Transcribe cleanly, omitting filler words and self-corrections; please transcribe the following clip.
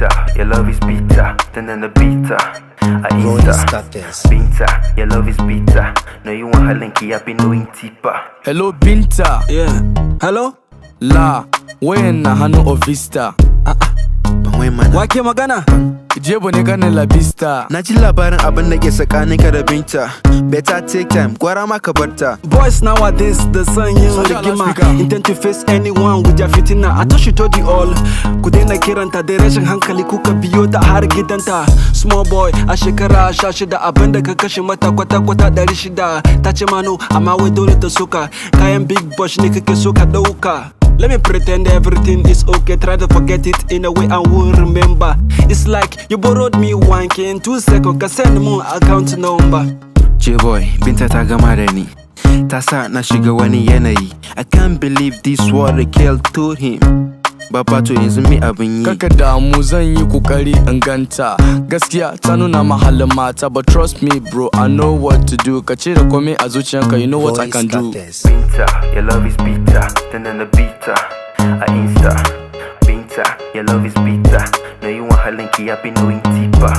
BINTA, your love is bitter. Then the BINTA, Insta. BINTA, your love is bitter. No, you want her linky, I've been doing deeper. Hello BINTA. Yeah. Hello? La, when na hano Ovizta. Wake magana? JBoy ne ganin la bista. Na ji labarin abin da ke tsakaninka da BINTA. Better take time, gwara ma ka barta. Boys nowadays, the son yin rigima. Intend to face anyone with your fitina. I thought she told you all. Ku daina kiranta da rashin hankali kuka biyo ta har gidanta. Small boy, a shekara 16 abin da ka kashe mata kwata-kwata 600. Ta ce mano, amma wai dole ta soka. Kayan big boss ne kake so ka dauka. Let me pretend everything is okay. Try to forget it in a way I will remember. It's like you borrowed me 1K in 2 seconds. Can send me account number. JBoy, BINTA ta gama da ni. Ta sa na shiga wani yanayi. I can't believe this what the girl told him. Baba to yanzu me abin yi. Kaka damu zan yi kokari in ganta. Gaskiya ta nuna mahalin mata. But trust me bro, I know what to do. Ka cire komai a zuciyanka, you know what I can do. BINTA, your love is bitter. Then the BINTA, Insta. BINTA, your love is bitter. No, you want her linky, I've been doing deeper.